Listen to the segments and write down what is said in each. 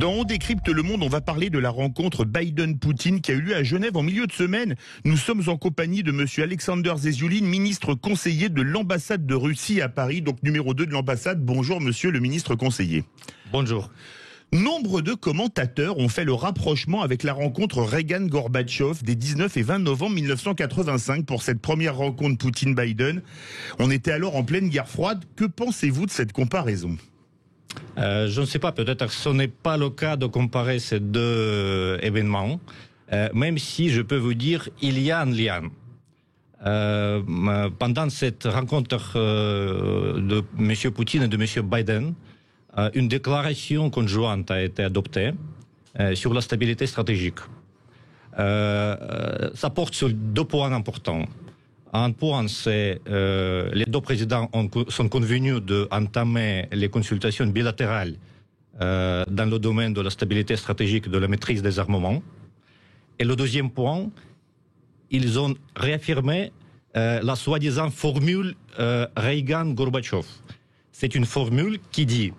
Dans On décrypte le monde, on va parler de la rencontre Biden-Poutine qui a eu lieu à Genève en milieu de semaine. Nous sommes en compagnie de monsieur Alexander Zezulin, ministre conseiller de l'ambassade de Russie à Paris, donc numéro 2 de l'ambassade. Bonjour monsieur le ministre conseiller. Bonjour. Nombre de commentateurs ont fait le rapprochement avec la rencontre Reagan-Gorbatchev des 19 et 20 novembre 1985 pour cette première rencontre Poutine-Biden. On était alors en pleine guerre froide. Que pensez-vous de cette comparaison ? Je ne sais pas, peut-être que ce n'est pas le cas de comparer ces deux événements, même si je peux vous dire il y a un lien. Pendant cette rencontre de M. Poutine et de M. Biden, une déclaration conjointe a été adoptée sur la stabilité stratégique. Ça porte sur deux points importants. Un point, c'est les deux présidents sont convenus d'entamer les consultations bilatérales dans le domaine de la stabilité stratégique, de la maîtrise des armements. Et le deuxième point, ils ont réaffirmé la soi-disant formule Reagan-Gorbatchev. C'est une formule qui dit,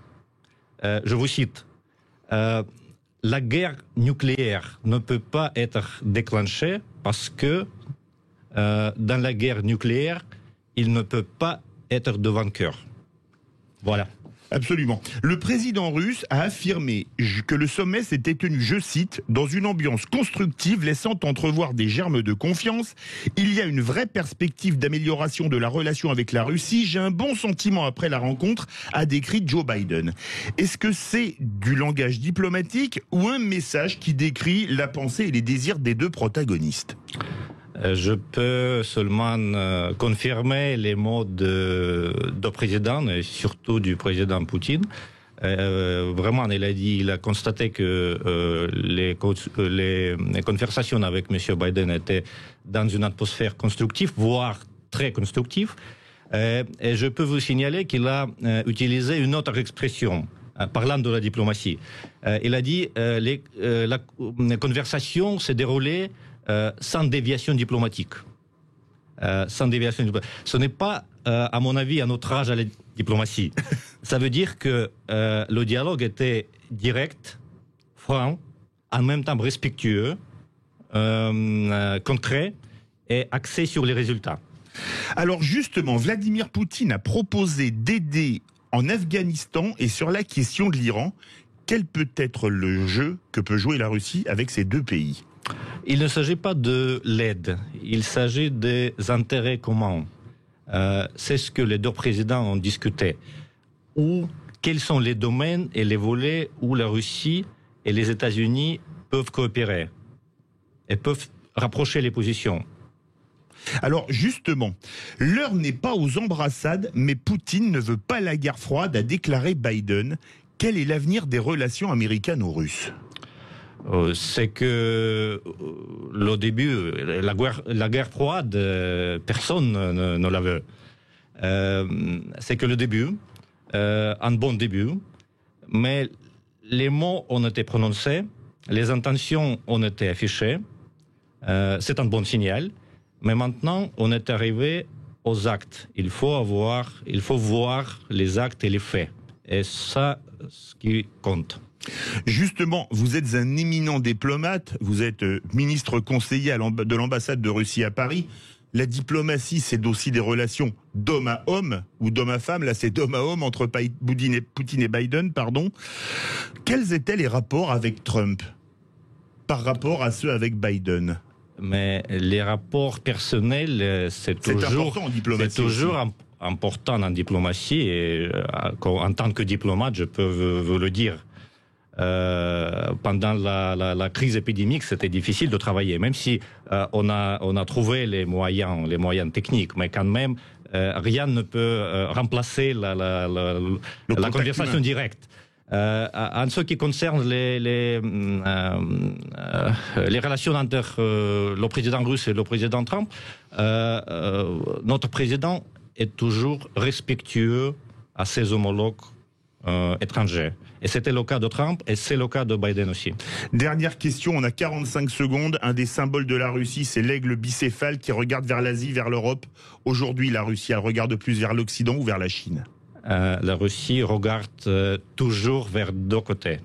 je vous cite, la guerre nucléaire ne peut pas être déclenchée parce que dans la guerre nucléaire, il ne peut pas être de vainqueur. Voilà. Absolument. Le président russe a affirmé que le sommet s'était tenu, je cite, dans une ambiance constructive laissant entrevoir des germes de confiance. Il y a une vraie perspective d'amélioration de la relation avec la Russie. J'ai un bon sentiment après la rencontre, a décrit Joe Biden. Est-ce que c'est du langage diplomatique ou un message qui décrit la pensée et les désirs des deux protagonistes ? Je peux seulement confirmer les mots de président, et surtout du président Poutine. Vraiment, il a constaté que les conversations avec M. Biden étaient dans une atmosphère constructive, voire très constructive. Et je peux vous signaler qu'il a utilisé une autre expression, parlant de la diplomatie. Il a dit la conversation s'est déroulée sans déviation diplomatique. Ce n'est pas, à mon avis, un outrage à la diplomatie. Ça veut dire que le dialogue était direct, franc, en même temps respectueux, concret et axé sur les résultats. Alors justement, Vladimir Poutine a proposé d'aider en Afghanistan et sur la question de l'Iran. Quel peut être le jeu que peut jouer la Russie avec ces deux pays ? Il ne s'agit pas de l'aide, il s'agit des intérêts communs. C'est ce que les deux présidents ont discuté. Quels sont les domaines et les volets où la Russie et les États-Unis peuvent coopérer et peuvent rapprocher les positions. Alors justement, l'heure n'est pas aux embrassades, mais Poutine ne veut pas la guerre froide, a déclaré Biden. Quel est l'avenir des relations américano-russes ? C'est que le début, la guerre froide, personne ne la veut. C'est que le début, un bon début, mais les mots ont été prononcés, les intentions ont été affichées, c'est un bon signal, mais maintenant on est arrivé aux actes. Il faut voir les actes et les faits. Et ça, ce qui compte. Justement, vous êtes un éminent diplomate, vous êtes ministre conseiller de l'ambassade de Russie à Paris. La diplomatie, c'est aussi des relations d'homme à homme, ou d'homme à femme, là c'est d'homme à homme entre Poutine et Biden, pardon. Quels étaient les rapports avec Trump par rapport à ceux avec Biden ? Mais les rapports personnels, c'est toujours important en diplomatie, et en tant que diplomate, je peux vous le dire. Pendant la crise épidémique, c'était difficile de travailler, même si on a trouvé les moyens techniques, mais quand même rien ne peut remplacer la conversation directe. En ce qui concerne les relations entre le président russe et le président Trump, notre président est toujours respectueux à ses homologues étrangers. Et c'était le cas de Trump et c'est le cas de Biden aussi. Dernière question, on a 45 secondes. Un des symboles de la Russie, c'est l'aigle bicéphale qui regarde vers l'Asie, vers l'Europe. Aujourd'hui, la Russie, elle regarde plus vers l'Occident ou vers la Chine ? La Russie regarde toujours vers deux côtés.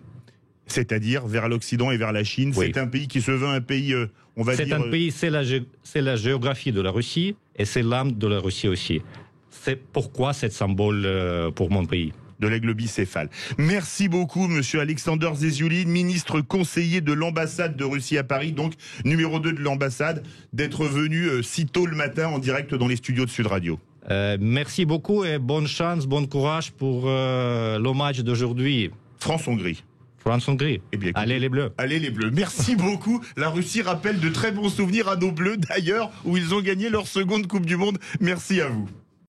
C'est-à-dire vers l'Occident et vers la Chine. Oui. C'est un pays qui se veut un pays, on va dire... C'est un pays, c'est la géographie de la Russie et c'est l'âme de la Russie aussi. C'est pourquoi c'est symbole pour mon pays. De l'aigle bicéphale. Merci beaucoup, monsieur Alexander Zezulin, ministre conseiller de l'ambassade de Russie à Paris, donc numéro 2 de l'ambassade, d'être venu si tôt le matin en direct dans les studios de Sud Radio. Merci beaucoup et bonne chance, bon courage pour le match d'aujourd'hui. France-Hongrie. France-Hongrie. Eh bien, allez les Bleus. Allez les Bleus. Merci beaucoup. La Russie rappelle de très bons souvenirs à nos Bleus d'ailleurs, où ils ont gagné leur seconde Coupe du Monde. Merci à vous.